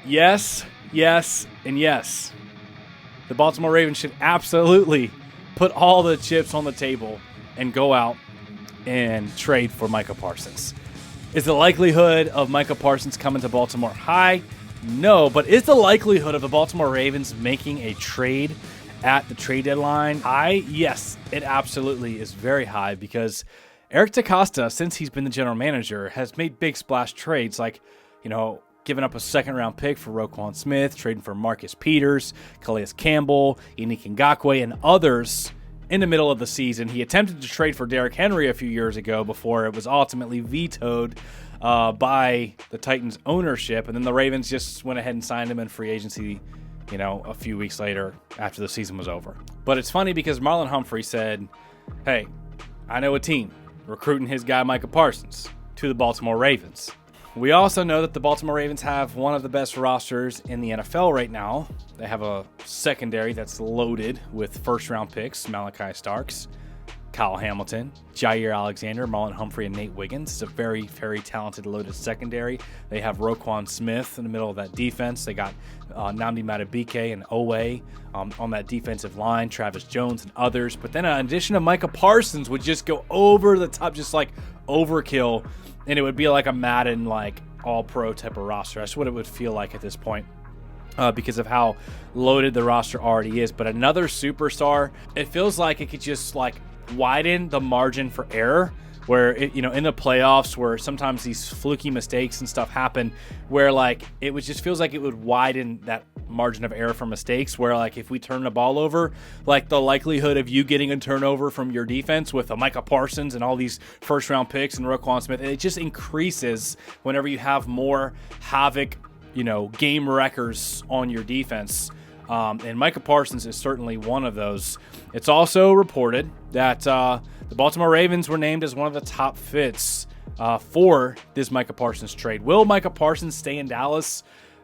Yes, yes, and yes. The Baltimore Ravens should absolutely put all the chips on the table and go out and trade for Micah Parsons. Is the likelihood of Micah Parsons coming to Baltimore high? No, but is the likelihood of the Baltimore Ravens making a trade at the trade deadline high? Yes, it absolutely is very high because Eric DeCosta, since he's been the general manager, has made big splash trades like, giving up a second-round pick for Roquan Smith, trading for Marcus Peters, Calais Campbell, Yannick Ngakoue, and others in the middle of the season. He attempted to trade for Derrick Henry a few years ago before it was ultimately vetoed by the Titans ownership, and then the Ravens just went ahead and signed him in free agency, a few weeks later after the season was over. But it's funny because Marlon Humphrey said, hey, I know a team recruiting his guy Micah Parsons to the Baltimore Ravens. We also know that the Baltimore Ravens have one of the best rosters in the NFL right now. They have a secondary that's loaded with first-round picks, Malachi Starks, Kyle Hamilton, Jair Alexander, Marlon Humphrey, and Nate Wiggins. It's a very, very talented, loaded secondary. They have Roquan Smith in the middle of that defense. They got Nnamdi Madubuike and Owe on that defensive line, Travis Jones and others. But then in addition to Micah Parsons would just go over the top, just like overkill, and it would be like a Madden, like all-pro type of roster. That's what it would feel like at this point. Because of how loaded the roster already is. But another superstar, it feels like it could just like widen the margin for error where it, in the playoffs where sometimes these fluky mistakes and stuff happen where like it would just feels like it would widen that margin of error for mistakes where like if we turn the ball over, like the likelihood of you getting a turnover from your defense with a Micah Parsons and all these first round picks and Roquan Smith, it just increases whenever you have more havoc, game wreckers on your defense. And Micah Parsons is certainly one of those. It's also reported that the Baltimore Ravens were named as one of the top fits for this Micah Parsons trade. Will Micah Parsons stay in Dallas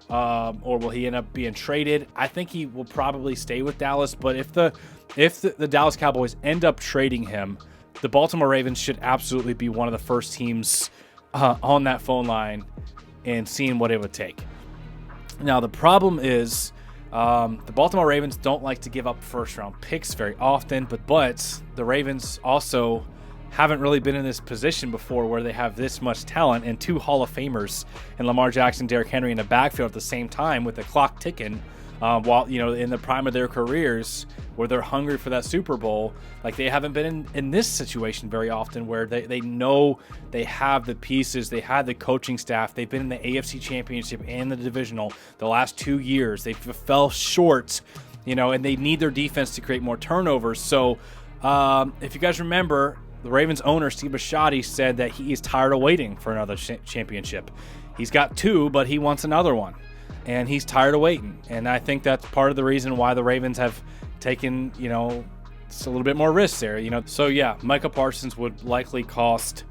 or will he end up being traded? I think he will probably stay with Dallas, but if the Dallas Cowboys end up trading him, the Baltimore Ravens should absolutely be one of the first teams on that phone line and seeing what it would take. Now, the problem is the Baltimore Ravens don't like to give up first-round picks very often, but the Ravens also haven't really been in this position before where they have this much talent and two Hall of Famers and Lamar Jackson, Derrick Henry in the backfield at the same time with the clock ticking while, in the prime of their careers where they're hungry for that Super Bowl. Like they haven't been in this situation very often where they know they have the pieces, they have the coaching staff, they've been in the AFC Championship and the Divisional the last 2 years. They fell short, and they need their defense to create more turnovers. So if you guys remember, the Ravens owner, Steve Bisciotti, said that he is tired of waiting for another championship. He's got two, but he wants another one. And he's tired of waiting. And I think that's part of the reason why the Ravens have taken, just a little bit more risks there. So, yeah, Micah Parsons would likely cost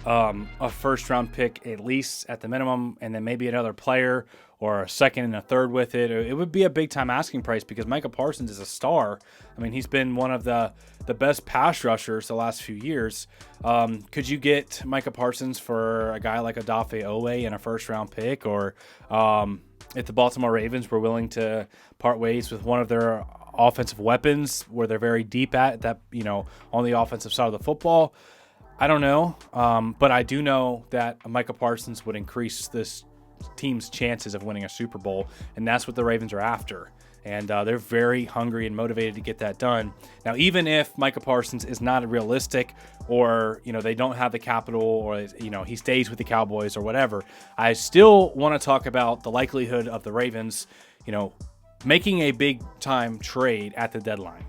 a first-round pick at least at the minimum, and then maybe another player or a second and a third with it. It would be a big-time asking price because Micah Parsons is a star. I mean, he's been one of the best pass rushers the last few years. Could you get Micah Parsons for a guy like Odafe Owe and a first-round pick? Or if the Baltimore Ravens were willing to part ways with one of their offensive weapons where they're very deep at that, on the offensive side of the football, I don't know. But I do know that Micah Parsons would increase this team's chances of winning a Super Bowl, and that's what the Ravens are after. And they're very hungry and motivated to get that done. Now, even if Micah Parsons is not realistic or, they don't have the capital or, he stays with the Cowboys or whatever, I still want to talk about the likelihood of the Ravens, making a big-time trade at the deadline.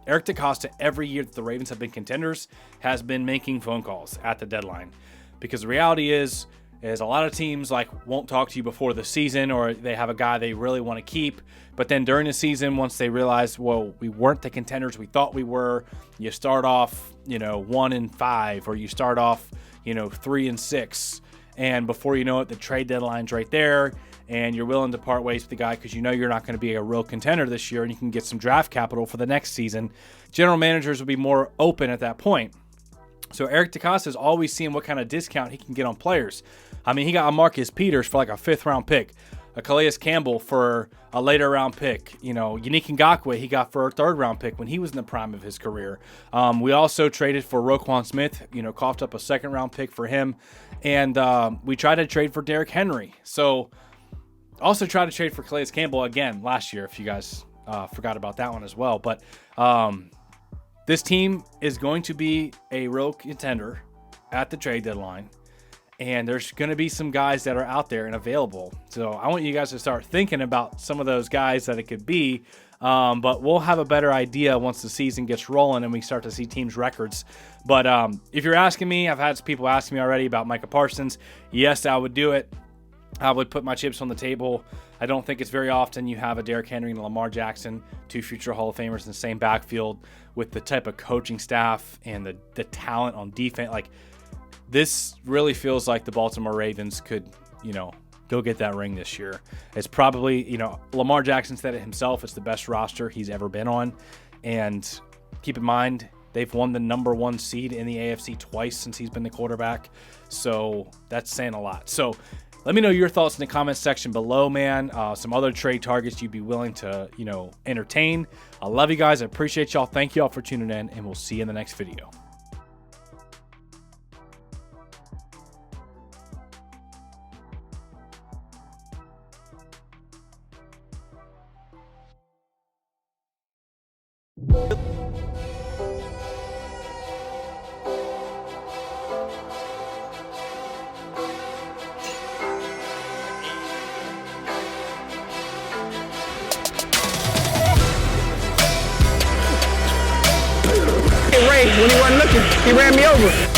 Eric DeCosta, every year that the Ravens have been contenders, has been making phone calls at the deadline. Because the reality is a lot of teams won't talk to you before the season, or they have a guy they really want to keep. But then during the season, once they realize, well, we weren't the contenders we thought we were, you start off, 1-5, or you start off, 3-6. And before you know it, the trade deadline's right there, and you're willing to part ways with the guy because you're not going to be a real contender this year, and you can get some draft capital for the next season. General managers will be more open at that point. So Eric DeCosta is always seeing what kind of discount he can get on players. I mean, he got a Marcus Peters for a 5th-round pick. a Calais Campbell for a later round pick. Unique Ngakoue he got for a 3rd round pick when he was in the prime of his career. We also traded for Roquan Smith, coughed up a 2nd round pick for him. And we tried to trade for Derrick Henry. So also tried to trade for Calais Campbell again last year, if you guys forgot about that one as well. But this team is going to be a real contender at the trade deadline. And there's going to be some guys that are out there and available. So I want you guys to start thinking about some of those guys that it could be. But we'll have a better idea once the season gets rolling and we start to see teams' records. But if you're asking me, I've had people ask me already about Micah Parsons. Yes, I would do it. I would put my chips on the table. I don't think it's very often you have a Derrick Henry and a Lamar Jackson, 2 future Hall of Famers in the same backfield with the type of coaching staff and the talent on defense. Like, this really feels like the Baltimore Ravens could, go get that ring this year. It's probably, Lamar Jackson said it himself. It's the best roster he's ever been on. And keep in mind, they've won the number 1 seed in the AFC twice since he's been the quarterback. So that's saying a lot. So let me know your thoughts in the comments section below, man. Some other trade targets you'd be willing to, entertain. I love you guys. I appreciate y'all. Thank you all for tuning in, and we'll see you in the next video. Ray, when he wasn't looking, he ran me over.